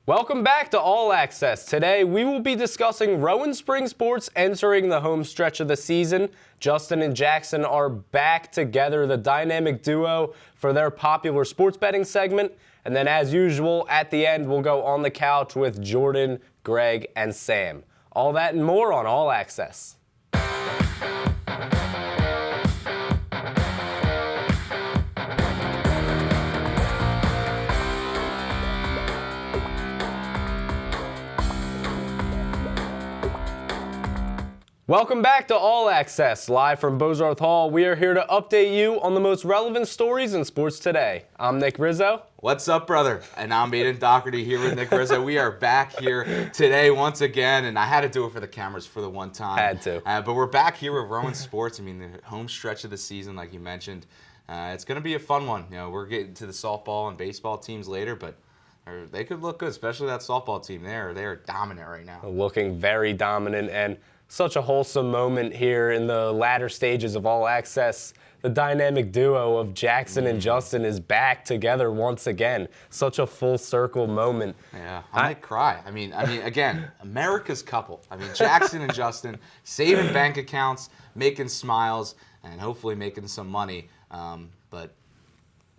Welcome back to All Access. Today we will be discussing Rowan Spring Sports entering the home stretch of the season. Justin and Jackson are back together, the dynamic duo, for their popular sports betting segment. And then as usual, at the end, we'll go on the couch with Jordan, Greg, and Sam. All that and more on All Access. Welcome back to All Access, live from Bozarth Hall. We are here to update you on the most relevant stories in sports today. I'm Nick Rizzo. What's up, brother? And I'm Aiden Doherty here with Nick Rizzo. We are back here today once again, and I had to do it for the cameras for the one time. Had to. But we're back here with Rowan Sports. I mean, the home stretch of the season, like you mentioned. It's going to be a fun one. You know, we're getting to the softball and baseball teams later, but they could look good, especially that softball team. They are dominant right now. Looking very dominant, and such a wholesome moment here in the latter stages of All Access. The dynamic duo of Jackson and Justin is back together once again. Such a full circle moment. Yeah, I might cry. I mean, again, America's couple. I mean, Jackson and Justin saving bank accounts, making smiles, and hopefully making some money. But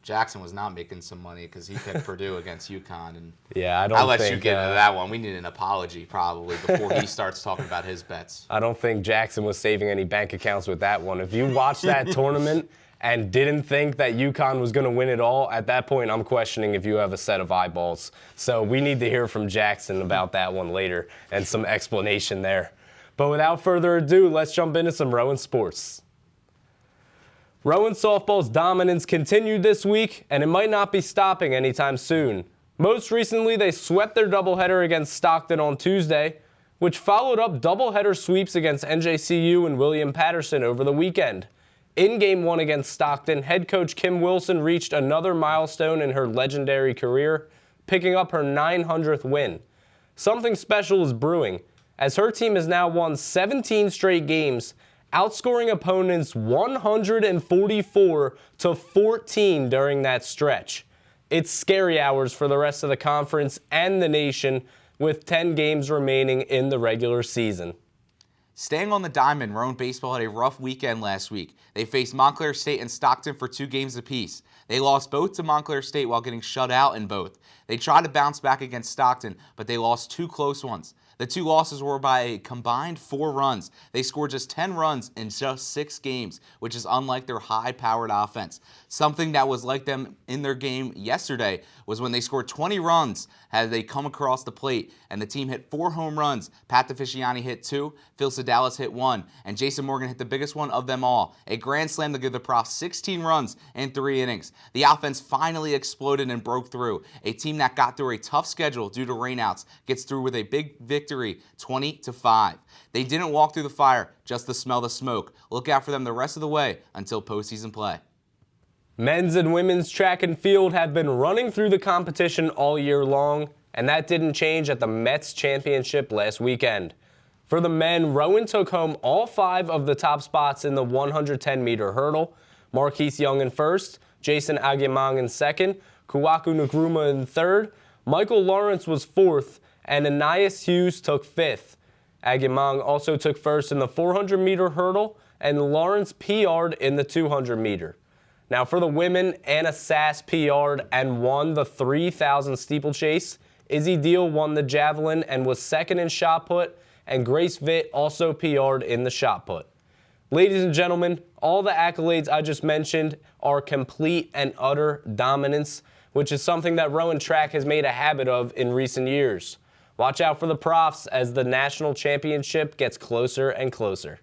Jackson was not making some money because he picked Purdue against UConn. And yeah, I'll let you get into that one. We need an apology probably before he starts talking about his bets. I don't think Jackson was saving any bank accounts with that one. If you watched that tournament and didn't think that UConn was going to win it all, at that point I'm questioning if you have a set of eyeballs. So we need to hear from Jackson about that one later and some explanation there. But without further ado, let's jump into some Rowan sports. Rowan softball's dominance continued this week, and it might not be stopping anytime soon. Most recently, they swept their doubleheader against Stockton on Tuesday, which followed up doubleheader sweeps against NJCU and William Patterson over the weekend. In Game 1 against Stockton, head coach Kim Wilson reached another milestone in her legendary career, picking up her 900th win. Something special is brewing, as her team has now won 17 straight games, outscoring opponents 144-14 during that stretch. It's scary hours for the rest of the conference and the nation, with 10 games remaining in the regular season. Staying on the diamond, Rowan baseball had a rough weekend last week. They faced Montclair State and Stockton for 2 games apiece. They lost both to Montclair State while getting shut out in both. They tried to bounce back against Stockton, but they lost 2 close ones. The 2 losses were by a combined 4 runs. They scored just 10 runs in just 6 games, which is unlike their high-powered offense. Something that was like them in their game yesterday was when they scored 20 runs as they come across the plate, and the team hit 4 home runs. Pat DeFisciani hit 2, Phil Sedalis hit 1, and Jason Morgan hit the biggest one of them all, a grand slam to give the Profs 16 runs in 3 innings. The offense finally exploded and broke through. A team that got through a tough schedule due to rainouts gets through with a big victory, 20-5. They didn't walk through the fire, just to smell the smoke. Look out for them the rest of the way until postseason play. Men's and women's track and field have been running through the competition all year long, and that didn't change at the Mets Championship last weekend. For the men, Rowan took home all 5 of the top spots in the 110-meter hurdle. Marquise Young in first, Jason Aguimang in second, Kuwaku Nkrumah in third, Michael Lawrence was fourth, and Anais Hughes took 5th. Aguimang also took first in the 400-meter hurdle, and Lawrence PR'd in the 200-meter. Now for the women, Anna Sass PR'd and won the 3,000 steeplechase. Izzy Deal won the javelin and was second in shot put, and Grace Vitt also PR'd in the shot put. Ladies and gentlemen, all the accolades I just mentioned are complete and utter dominance, which is something that Rowan Track has made a habit of in recent years. Watch out for the Profs as the national championship gets closer and closer.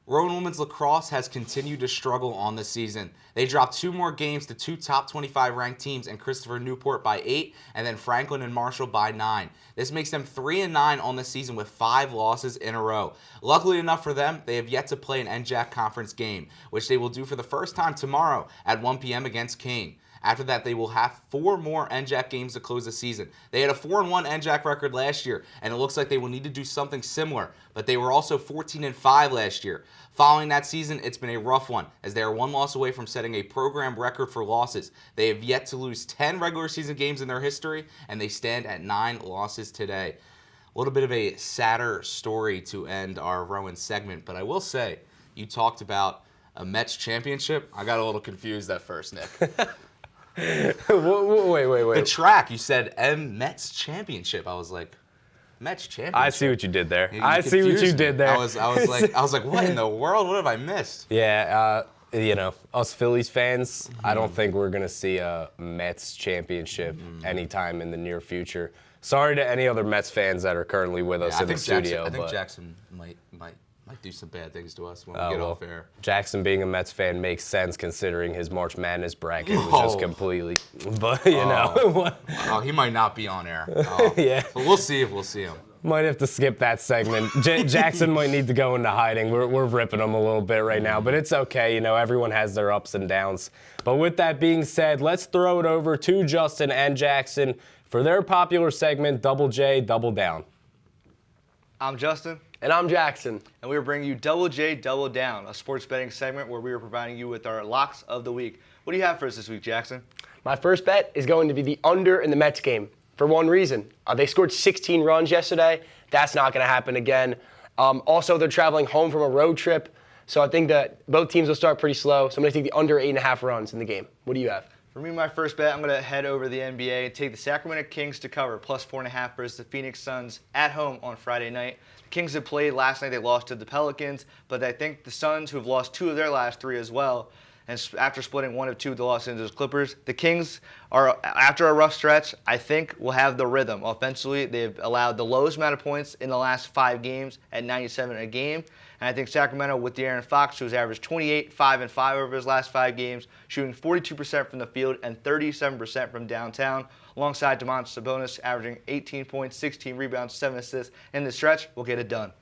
Rowan women's lacrosse has continued to struggle on the season. They dropped 2 more games to 2 top 25 ranked teams and Christopher Newport by 8 and then Franklin and Marshall by 9. This makes them 3-9 on the season with 5 losses in a row. Luckily enough for them, they have yet to play an NJAC conference game, which they will do for the first time tomorrow at 1 p.m. against Kane. After that, they will have 4 more NJAC games to close the season. They had a 4-1 NJAC record last year, and it looks like they will need to do something similar, but they were also 14-5 last year. Following that season, it's been a rough one, as they are 1 loss away from setting a program record for losses. They have yet to lose 10 regular season games in their history, and they stand at 9 losses today. A little bit of a sadder story to end our Rowan segment, but I will say, you talked about a Mets championship. I got a little confused at first, Nick. Wait. The track, you said Mets championship. I was like, Mets championship. I see what you did there. You I see what you confused me. did there. I was like, what in the world? What have I missed? Yeah, us Phillies fans, I don't think we're going to see a Mets championship anytime in the near future. Sorry to any other Mets fans that are currently with us in the studio. I think Jackson might do some bad things to us when we get off air. Jackson being a Mets fan makes sense considering his March Madness bracket was just completely, but know. He might not be on air. Yeah. But we'll see if we'll see him. Might have to skip that segment. Jackson might need to go into hiding. We're ripping him a little bit right now, but it's okay. Everyone has their ups and downs. But with that being said, let's throw it over to Justin and Jackson for their popular segment, Double J, Double Down. I'm Justin. And I'm Jackson. And we are bringing you Double J, Double Down, a sports betting segment where we are providing you with our locks of the week. What do you have for us this week, Jackson? My first bet is going to be the under in the Mets game for one reason. They scored 16 runs yesterday. That's not going to happen again. Also, they're traveling home from a road trip, so I think that both teams will start pretty slow. So I'm going to take the under 8.5 runs in the game. What do you have? For me, my first bet, I'm going to head over to the NBA and take the Sacramento Kings to cover, plus 4.5 versus the Phoenix Suns at home on Friday night. The Kings have played last night. They lost to the Pelicans, but I think the Suns, who have lost 2 of their last 3 as well, and after splitting 1 of 2 with the Los Angeles Clippers, the Kings are, after a rough stretch, I think will have the rhythm. Offensively, they've allowed the lowest amount of points in the last 5 games at 97 a game. And I think Sacramento, with De'Aaron Fox, who's averaged 28, 5, and 5 over his last 5 games, shooting 42% from the field and 37% from downtown, alongside Domantas Sabonis, averaging 18 points, 16 rebounds, 7 assists in the stretch, will get it done.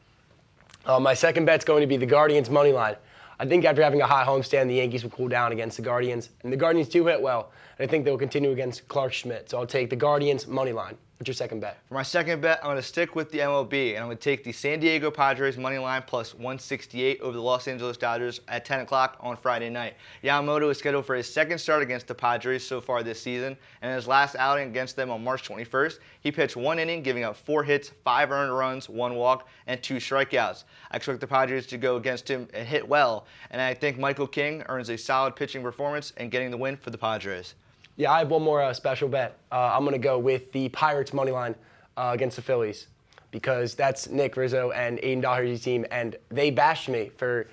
My second bet's going to be the Guardians' money line. I think after having a high homestand, the Yankees will cool down against the Guardians. And the Guardians do hit well. And I think they will continue against Clark Schmidt. So I'll take the Guardians' money line. What's your second bet? For my second bet, I'm going to stick with the MLB, and I'm going to take the San Diego Padres money line plus 168 over the Los Angeles Dodgers at 10 o'clock on Friday night. Yamamoto is scheduled for his second start against the Padres so far this season, and in his last outing against them on March 21st, he pitched 1 inning, giving up 4 hits, 5 earned runs, 1 walk, and 2 strikeouts. I expect the Padres to go against him and hit well, and I think Michael King earns a solid pitching performance and getting the win for the Padres. Yeah, I have one more special bet. I'm going to go with the Pirates money line against the Phillies because that's Nick Rizzo and Aiden Daugherty's team, and they bashed me for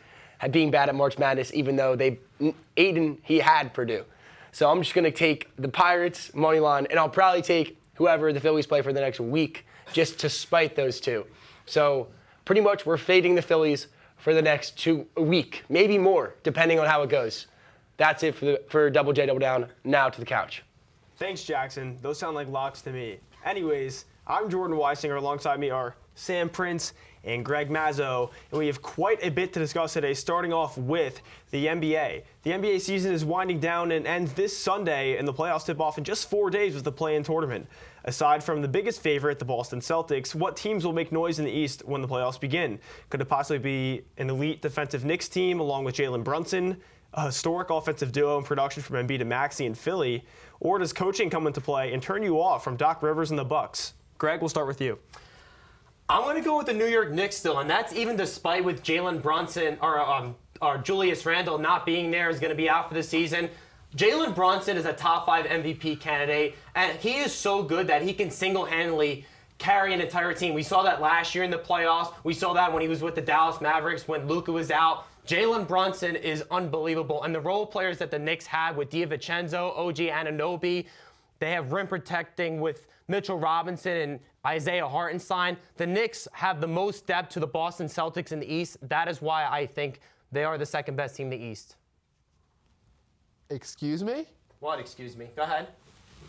being bad at March Madness, even though he had Purdue. So I'm just going to take the Pirates money line, and I'll probably take whoever the Phillies play for the next week just to spite those two. So pretty much we're fading the Phillies for the next a week, maybe more, depending on how it goes. That's it for Double J Double Down. Now to the couch. Thanks, Jackson. Those sound like locks to me. Anyways, I'm Jordan Weisinger. Alongside me are Sam Prince and Greg Mazzo, and we have quite a bit to discuss today, starting off with the NBA. The NBA season is winding down and ends this Sunday, and the playoffs tip off in just 4 days with the play-in tournament. Aside from the biggest favorite, the Boston Celtics, what teams will make noise in the East when the playoffs begin? Could it possibly be an elite defensive Knicks team along with Jalen Brunson, a historic offensive duo in production from Embiid and Maxey in Philly, or does coaching come into play and turn you off from Doc Rivers and the Bucks? Greg, we'll start with you. I'm going to go with the New York Knicks still, and that's even despite with Jalen Brunson or Julius Randle not being there, is going to be out for the season. Jalen Brunson is a top 5 MVP candidate, and he is so good that he can single-handedly carry an entire team. We saw that last year in the playoffs. We saw that when he was with the Dallas Mavericks when Luka was out. Jalen Brunson is unbelievable, and the role players that the Knicks have with DiVincenzo, OG Anunoby, they have rim protecting with Mitchell Robinson and Isaiah Hartenstein. The Knicks have the most depth to the Boston Celtics in the East. That is why I think they are the second best team in the East. Excuse me? What? Excuse me. Go ahead.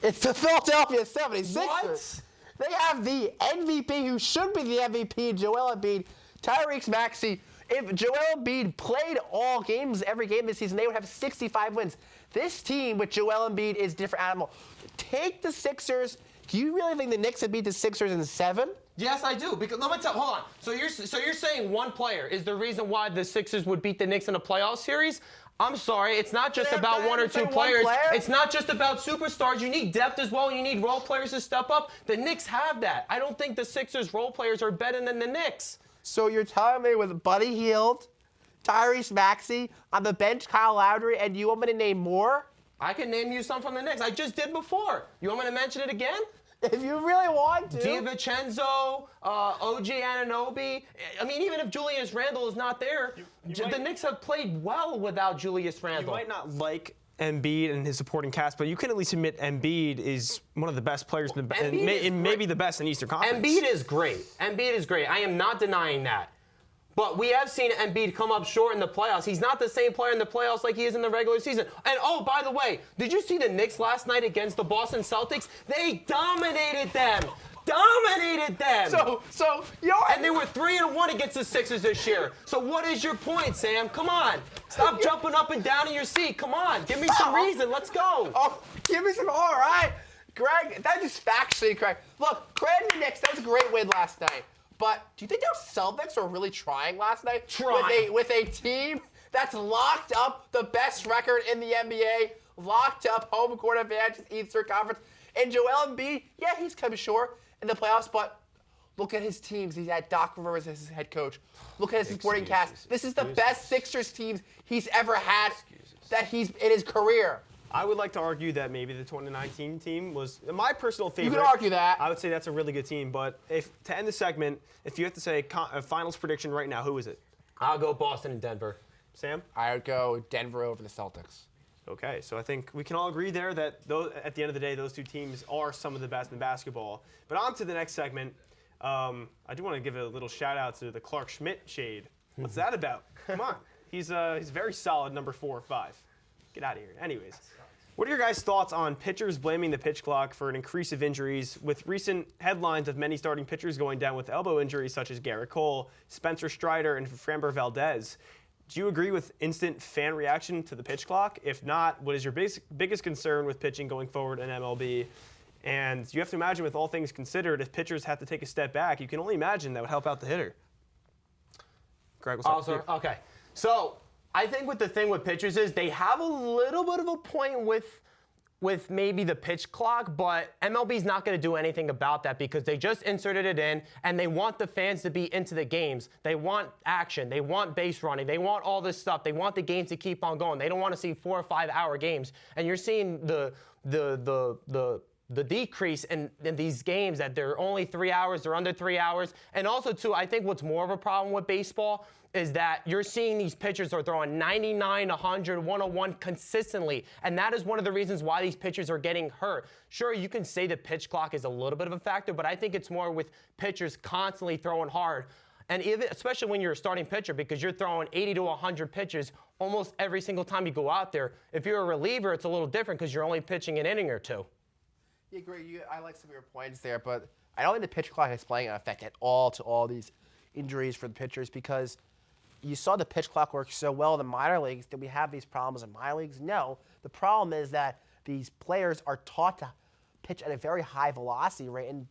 It's the Philadelphia 76ers. What? They have the MVP who should be the MVP, Joel Embiid, Tyrese Maxey. If Joel Embiid played all games, every game this season, they would have 65 wins. This team with Joel Embiid is a different animal. Take the Sixers. Do you really think the Knicks would beat the Sixers in 7? Yes, I do. Because let me tell. Hold on. So you're saying one player is the reason why the Sixers would beat the Knicks in a playoff series? I'm sorry. It's not just about one or two players. It's not just about superstars. You need depth as well. You need role players to step up. The Knicks have that. I don't think the Sixers role players are better than the Knicks. So you're telling me with Buddy Hield, Tyrese Maxey, on the bench Kyle Lowry, and you want me to name more? I can name you some from the Knicks. I just did before. You want me to mention it again? If you really want to. DiVincenzo, OG Anunoby. I mean, even if Julius Randle is not there, the Knicks have played well without Julius Randle. You might not like Embiid and his supporting cast, but you can at least admit Embiid is one of the best players and maybe the best in Eastern Conference. Embiid is great. Embiid is great. I am not denying that. But we have seen Embiid come up short in the playoffs. He's not the same player in the playoffs like he is in the regular season. And oh, by the way, did you see the Knicks last night against the Boston Celtics? They dominated them. And they were 3-1 against the Sixers this year. So what is your point, Sam? Come on. Stop jumping up and down in your seat. Come on. Give me some reason. Let's go. Oh, give me some. All right. Greg, that is factually correct. Look, credit to the Knicks. That was a great win last night. But do you think those Celtics were really trying last night? With a team that's locked up, the best record in the NBA, locked up, home court advantage, Eastern Conference. And Joel Embiid, yeah, he's come short in the playoffs, but look at his teams. He's had Doc Rivers as his head coach. Look at his supporting cast. This is the best Sixers team he's ever had in his career. I would like to argue that maybe the 2019 team was my personal favorite. You can argue that. I would say that's a really good team. But to end the segment, if you have to say a finals prediction right now, who is it? I'll go Boston and Denver. Sam? I would go Denver over the Celtics. Okay, so I think we can all agree there that at the end of the day, those two teams are some of the best in basketball. But on to the next segment. I do want to give a little shout out to the Clark Schmidt shade. What's that about? Come on. He's very solid, number 4 or 5. Get out of here. Anyways. What are your guys' thoughts on pitchers blaming the pitch clock for an increase of injuries, with recent headlines of many starting pitchers going down with elbow injuries such as Garrett Cole, Spencer Strider, and Framber Valdez? Do you agree with instant fan reaction to the pitch clock? If not, what is your biggest concern with pitching going forward in MLB? And you have to imagine, with all things considered, if pitchers have to take a step back, you can only imagine that would help out the hitter. Greg, what's up? Okay. So I think the thing with pitchers is they have a little bit of a point with maybe the pitch clock, but MLB's not going to do anything about that because they just inserted it in and they want the fans to be into the games. They want action. They want base running. They want all this stuff. They want the games to keep on going. They don't want to see 4 or 5 hour games. And you're seeing the decrease in these games that they're only 3 hours, they're under 3 hours. And also, too, I think what's more of a problem with baseball is that you're seeing these pitchers are throwing 99, 100, 101 consistently. And that is one of the reasons why these pitchers are getting hurt. Sure, you can say the pitch clock is a little bit of a factor, but I think it's more with pitchers constantly throwing hard. And especially when you're a starting pitcher, because you're throwing 80 to 100 pitches almost every single time you go out there. If you're a reliever, it's a little different because you're only pitching an inning or two. Yeah, Greg, I like some of your points there, but I don't think the pitch clock is playing an effect at all to all these injuries for the pitchers, because you saw the pitch clock work so well in the minor leagues. Did we have these problems in minor leagues? No. The problem is that these players are taught to pitch at a very high velocity rate and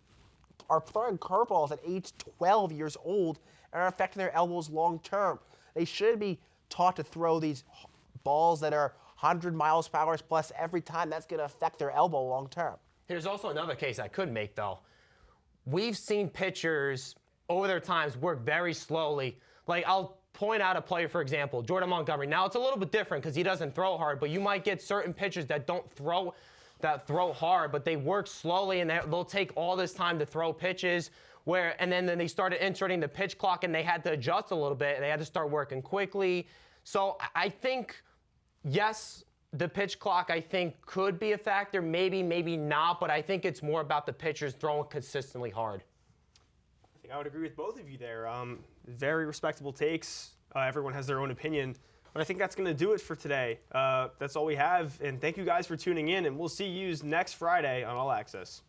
are throwing curveballs at age 12 years old and are affecting their elbows long term. They should be taught to throw these balls that are 100 miles per hour plus every time. That's going to affect their elbow long term. Here's also another case I could make, though. We've seen pitchers over their times work very slowly. Like, I'll point out a player, for example, Jordan Montgomery. Now, it's a little bit different because he doesn't throw hard, but you might get certain pitchers that throw hard, but they work slowly, and they'll take all this time to throw pitches. And then they started inserting the pitch clock, and they had to adjust a little bit, and they had to start working quickly. So I think, yes, the pitch clock, I think, could be a factor. Maybe, maybe not, but I think it's more about the pitchers throwing consistently hard. I think I would agree with both of you there. Very respectable takes. Everyone has their own opinion. But I think that's going to do it for today. That's all we have. And thank you guys for tuning in, and we'll see you next Friday on All Access.